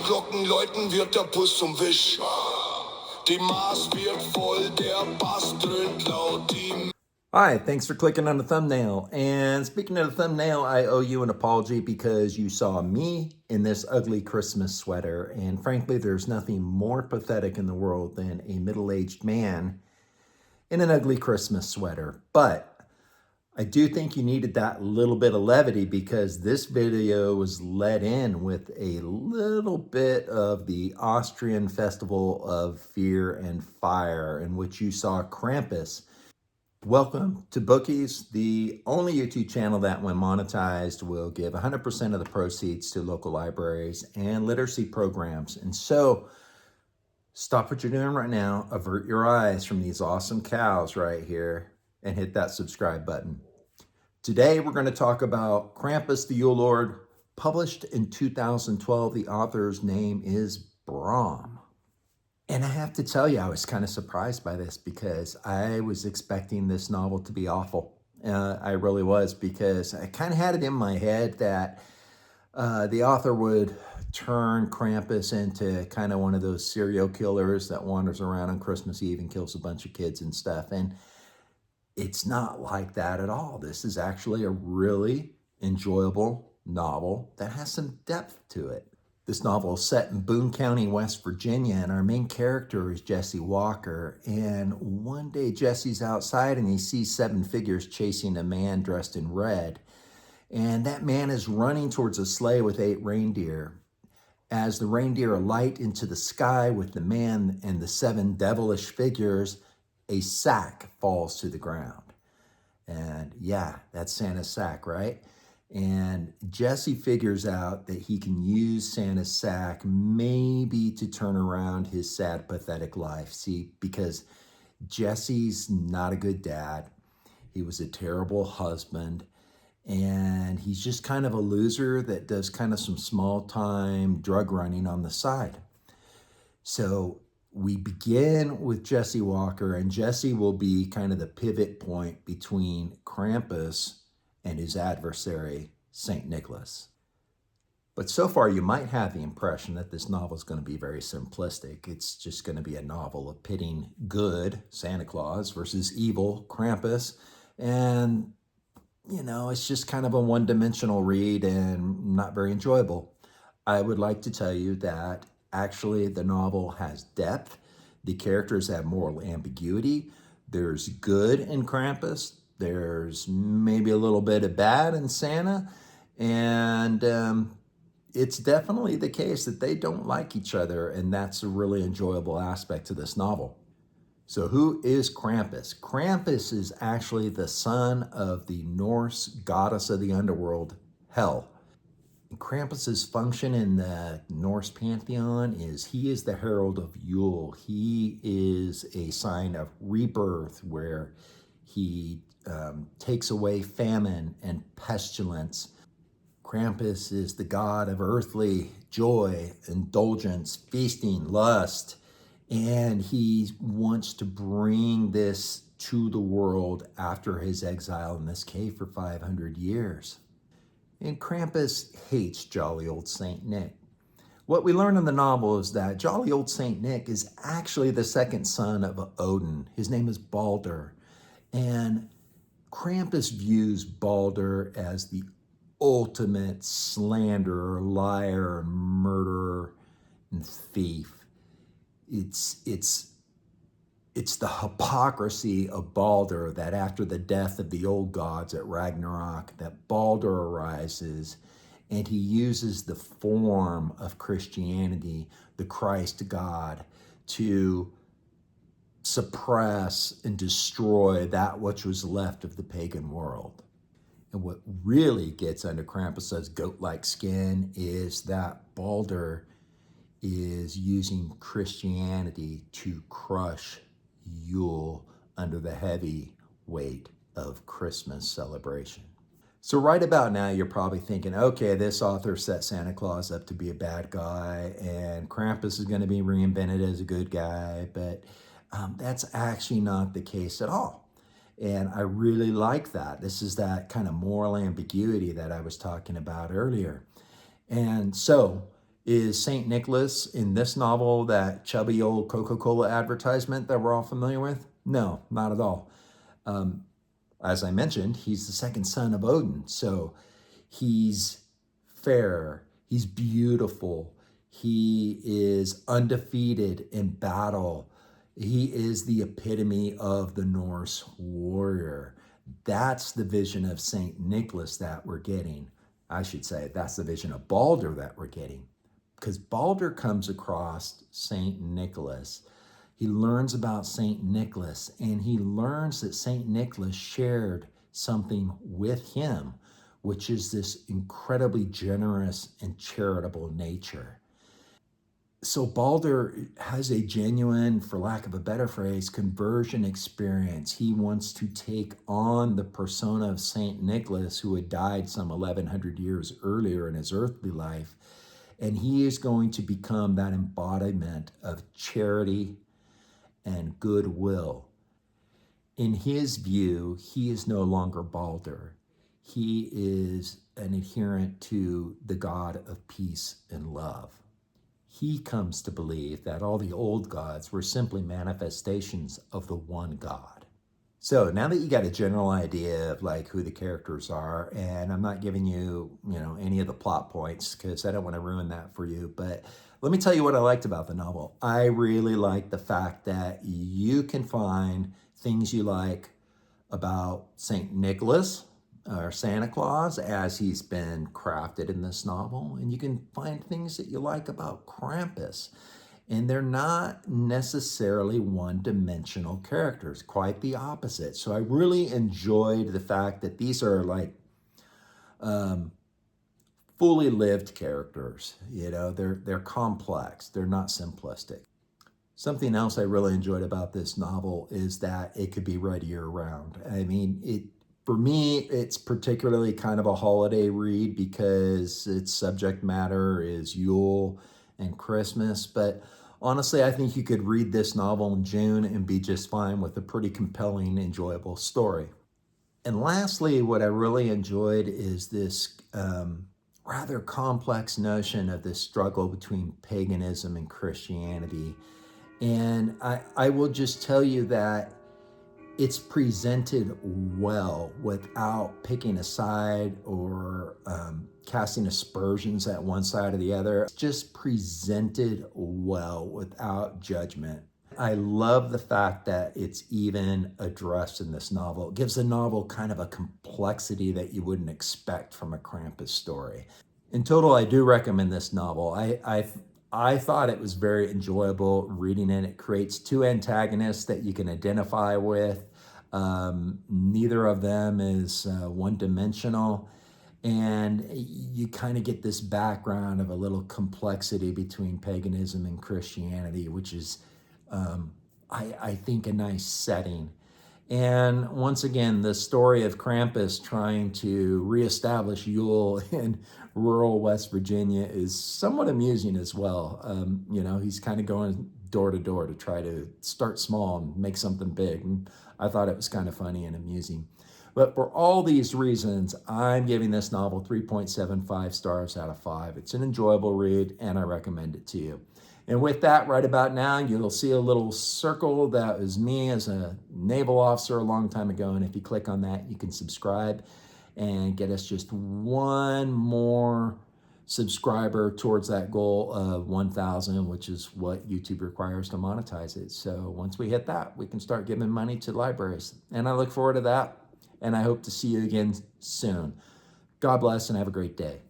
Glocken läuten, wird der Bus zum Wisch. Die Maß wird voll, der Bass dröhnt laut, die... Hi, thanks for clicking on the thumbnail. And speaking of the thumbnail, I owe you an apology because you saw me in this ugly Christmas sweater. And frankly, there's nothing more pathetic in the world than a middle-aged man in an ugly Christmas sweater. But I do think you needed that little bit of levity because this video was let in with a little bit of the Austrian festival of fear and fire in which you saw Krampus. Welcome to Bookies, the only YouTube channel that when monetized will give 100% of the proceeds to local libraries and literacy programs. And so stop what you're doing right now, avert your eyes from these awesome cows right here and hit that subscribe button. Today we're going to talk about Krampus the Yule Lord, published in 2012. The author's name is Brom. And I have to tell you, I was kind of surprised by this because I was expecting this novel to be awful. I really was, because I kind of had it in my head that the author would turn Krampus into kind of one of those serial killers that wanders around on Christmas Eve and kills a bunch of kids and stuff. And it's not like that at all. This is actually a really enjoyable novel that has some depth to it. This novel is set in Boone County, West Virginia, and our main character is Jesse Walker. And one day Jesse's outside and he sees 7 figures chasing a man dressed in red. And that man is running towards a sleigh with 8 reindeer. As the reindeer alight into the sky with the man and the 7 devilish figures, a sack falls to the ground. And yeah, that's Santa's sack, right? And Jesse figures out that he can use Santa's sack maybe to turn around his sad, pathetic life. See, because Jesse's not a good dad. He was a terrible husband. And he's just kind of a loser that does kind of some small-time drug running on the side. So we begin with Jesse Walker, and Jesse will be kind of the pivot point between Krampus and his adversary, St. Nicholas. But so far, you might have the impression that this novel is going to be very simplistic. It's just going to be a novel of pitting good, Santa Claus, versus evil, Krampus. And, you know, it's just kind of a one-dimensional read and not very enjoyable. I would like to tell you that actually the novel has depth. The characters have moral ambiguity. There's good in Krampus. There's maybe a little bit of bad in Santa, and it's definitely the case that they don't like each other, and that's a really enjoyable aspect to this novel. So who is Krampus? Krampus is actually the son of the Norse goddess of the underworld, Hel. Krampus's function in the Norse pantheon is he is the herald of Yule. He is a sign of rebirth where he takes away famine and pestilence. Krampus is the god of earthly joy, indulgence, feasting, lust, and he wants to bring this to the world after his exile in this cave for 500 years. And Krampus hates jolly old Saint Nick. What we learn in the novel is that jolly old Saint Nick is actually the second son of Odin. His name is Baldr. And Krampus views Baldr as the ultimate slanderer, liar, murderer, and thief. It's the hypocrisy of Baldr that after the death of the old gods at Ragnarok, that Baldr arises and he uses the form of Christianity, the Christ God, to suppress and destroy that which was left of the pagan world. And what really gets under Krampus's goat-like skin is that Baldr is using Christianity to crush Yule under the heavy weight of Christmas celebration. So right about now, you're probably thinking, okay, this author set Santa Claus up to be a bad guy, and Krampus is going to be reinvented as a good guy, but that's actually not the case at all. And I really like that. This is that kind of moral ambiguity that I was talking about earlier. And so Is St. Nicholas in this novel that chubby old Coca-Cola advertisement that we're all familiar with? No, not at all. As I mentioned, he's the second son of Odin. So he's fair, he's beautiful, he is undefeated in battle. He is the epitome of the Norse warrior. That's the vision of St. Nicholas that we're getting. I should say that's the vision of Baldr that we're getting. Because Baldr comes across St. Nicholas. He learns about St. Nicholas, and he learns that St. Nicholas shared something with him, which is this incredibly generous and charitable nature. So Baldr has a genuine, for lack of a better phrase, conversion experience. He wants to take on the persona of St. Nicholas, who had died some 1100 years earlier in his earthly life, and he is going to become that embodiment of charity and goodwill. In his view, he is no longer Baldr. He is an adherent to the God of peace and love. He comes to believe that all the old gods were simply manifestations of the one God. So now that you got a general idea of like who the characters are, and I'm not giving you, any of the plot points because I don't want to ruin that for you, but let me tell you what I liked about the novel. I really like the fact that you can find things you like about St. Nicholas or Santa Claus as he's been crafted in this novel, and you can find things that you like about Krampus. And they're not necessarily one-dimensional characters, quite the opposite. So I really enjoyed the fact that these are like fully lived characters. They're complex. They're not simplistic. Something else I really enjoyed about this novel is that it could be read year-round. I mean, for me, it's particularly kind of a holiday read because its subject matter is Yule and Christmas, but honestly, I think you could read this novel in June and be just fine with a pretty compelling, enjoyable story. And lastly, what I really enjoyed is this rather complex notion of this struggle between paganism and Christianity. And I will just tell you that it's presented well without picking a side or casting aspersions at one side or the other. It's just presented well without judgment. I love the fact that it's even addressed in this novel. It gives the novel kind of a complexity that you wouldn't expect from a Krampus story. In total, I do recommend this novel. I thought it was very enjoyable reading it. It creates two antagonists that you can identify with. Neither of them is one-dimensional, and you kind of get this background of a little complexity between paganism and Christianity, which is, I think, a nice setting. And once again, the story of Krampus trying to reestablish Yule in rural West Virginia is somewhat amusing as well. He's kind of going door to door to try to start small and make something big. And I thought it was kind of funny and amusing. But for all these reasons, I'm giving this novel 3.75 stars out of 5. It's an enjoyable read, and I recommend it to you. And with that, right about now, you'll see a little circle. That was me as a naval officer a long time ago. And if you click on that, you can subscribe and get us just one more subscriber towards that goal of 1,000, which is what YouTube requires to monetize it. So once we hit that, we can start giving money to libraries. And I look forward to that. And I hope to see you again soon. God bless and have a great day.